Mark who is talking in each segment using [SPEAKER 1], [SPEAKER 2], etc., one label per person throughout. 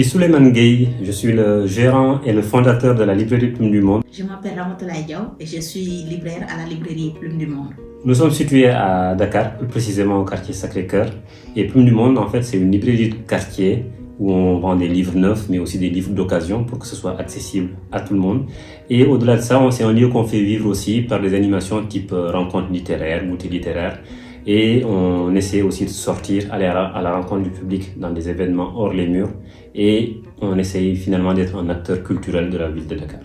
[SPEAKER 1] suis Souleymane Gueye, je suis le gérant et le fondateur de la librairie Plume du Monde.
[SPEAKER 2] Je m'appelle Ramatoulaye Diaw et je suis libraire à la librairie Plume du Monde.
[SPEAKER 1] Nous sommes situés à Dakar, plus précisément au quartier Sacré-Cœur. Et Plume du Monde, en fait, c'est une librairie de quartier où on vend des livres neufs, mais aussi des livres d'occasion pour que ce soit accessible à tout le monde. Et au-delà de ça, c'est un lieu qu'on fait vivre aussi par des animations type rencontres littéraires, goûter littéraire. Et on essaie aussi de sortir, aller à la rencontre du public dans des événements hors les murs. Et on essaie finalement d'être un acteur culturel de la ville de Dakar.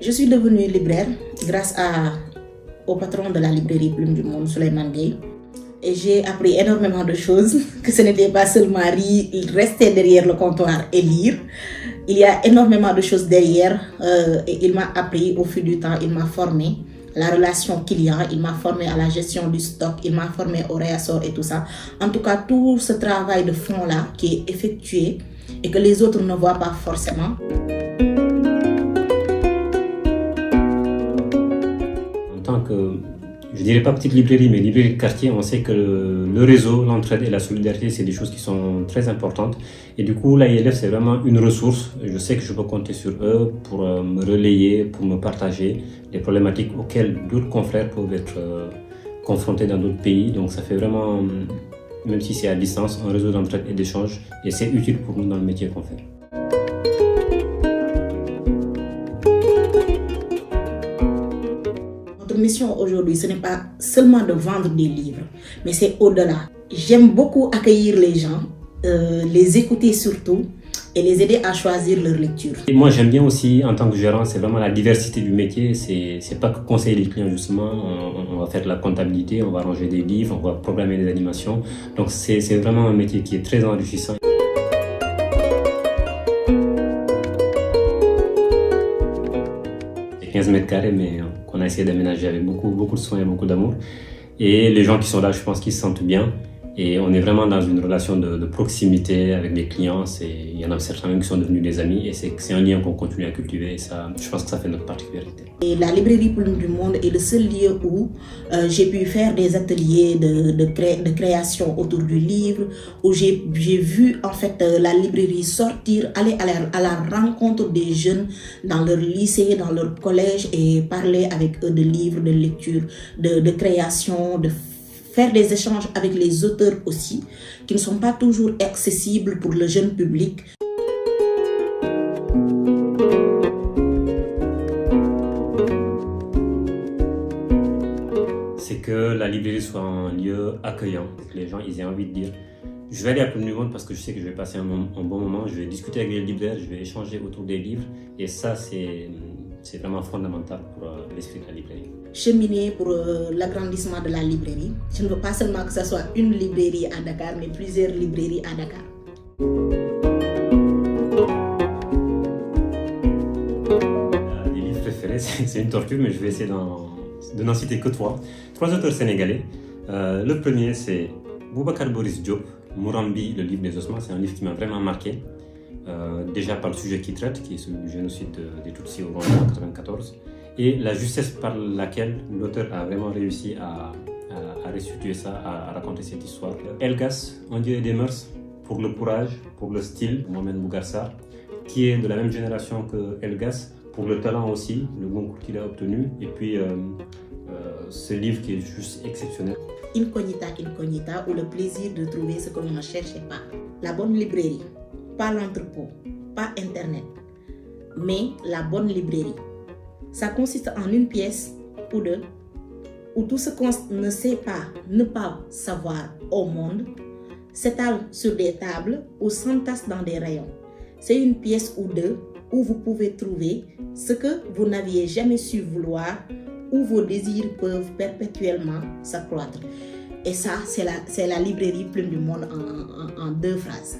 [SPEAKER 2] Je suis devenue libraire grâce au patron de la librairie Plume du Monde, Souleymane Gueye. Et j'ai appris énormément de choses, que ce n'était pas seulement rester derrière le comptoir et lire. Il y a énormément de choses derrière et il m'a appris au fil du temps, il m'a formé la relation client, il m'a formé à la gestion du stock, il m'a formé au réassort et tout ça. En tout cas, tout ce travail de fond-là qui est effectué et que les autres ne voient pas forcément.
[SPEAKER 1] En tant que, je dirais pas petite librairie, mais librairie de quartier, on sait que le réseau, l'entraide et la solidarité, c'est des choses qui sont très importantes. Et du coup, l'AILF, c'est vraiment une ressource. Je sais que je peux compter sur eux pour me relayer, pour me partager les problématiques auxquelles d'autres confrères peuvent être confrontés dans d'autres pays. Donc ça fait vraiment, même si c'est à distance, un réseau d'entraide et d'échange. Et c'est utile pour nous dans le métier qu'on fait.
[SPEAKER 2] Notre mission aujourd'hui, ce n'est pas seulement de vendre des livres, mais c'est au-delà. J'aime beaucoup accueillir les gens, les écouter surtout et les aider à choisir leur lecture.
[SPEAKER 1] Et moi, j'aime bien aussi, en tant que gérant, c'est vraiment la diversité du métier. C'est pas que conseiller les clients, justement. On va faire de la comptabilité, on va ranger des livres, on va programmer des animations. Donc, c'est vraiment un métier qui est très enrichissant. C'est 15 mètres carrés, mais qu'on a essayé d'aménager avec beaucoup de soin et beaucoup d'amour. Et les gens qui sont là, je pense qu'ils se sentent bien. Et on est vraiment dans une relation de proximité avec les clients. Il y en a certains même qui sont devenus des amis et c'est un lien qu'on continue à cultiver. Et ça, je pense que ça fait notre particularité.
[SPEAKER 2] Et la librairie Plume du Monde est le seul lieu où j'ai pu faire des ateliers de création autour du livre, où j'ai vu en fait la librairie sortir, aller à la rencontre des jeunes dans leur lycée, dans leur collège et parler avec eux de livres, de lecture, de création, de faire des échanges avec les auteurs aussi, qui ne sont pas toujours accessibles pour le jeune public.
[SPEAKER 1] C'est que la librairie soit un lieu accueillant, que les gens ils aient envie de dire je vais aller à Plume du Monde parce que je sais que je vais passer un bon moment, je vais discuter avec les libraires, je vais échanger autour des livres et ça c'est vraiment fondamental pour l'esprit de la librairie.
[SPEAKER 2] Cheminer pour l'agrandissement de la librairie. Je ne veux pas seulement que ce soit une librairie à Dakar, mais plusieurs librairies à Dakar.
[SPEAKER 1] Les livres préférés, c'est une torture, mais je vais essayer de n'en citer que trois auteurs sénégalais. Le premier, c'est Boubacar Boris Diop, Mourambi, le livre des ossements. C'est un livre qui m'a vraiment marqué. Déjà par le sujet qu'il traite, qui est celui du génocide des Tutsis au Rwanda en 1994, et la justesse par laquelle l'auteur a vraiment réussi à restituer ça, à raconter cette histoire. Elgas, Un Dieu et des mœurs, pour le courage, pour le style, Mohamed Bougarsar, qui est de la même génération que Elgas, pour le talent aussi, le concours qu'il a obtenu, et puis ce livre qui est juste exceptionnel.
[SPEAKER 2] Incognita, Incognita, ou le plaisir de trouver ce que l'on ne cherchait pas. La bonne librairie, pas l'entrepôt, pas Internet, mais la bonne librairie. Ça consiste en une pièce ou deux, où tout ce qu'on ne sait pas, ne pas savoir au monde, s'étale sur des tables ou s'entasse dans des rayons. C'est une pièce ou deux où vous pouvez trouver ce que vous n'aviez jamais su vouloir, où vos désirs peuvent perpétuellement s'accroître. Et ça, c'est la librairie Plume du Monde en 2 phrases.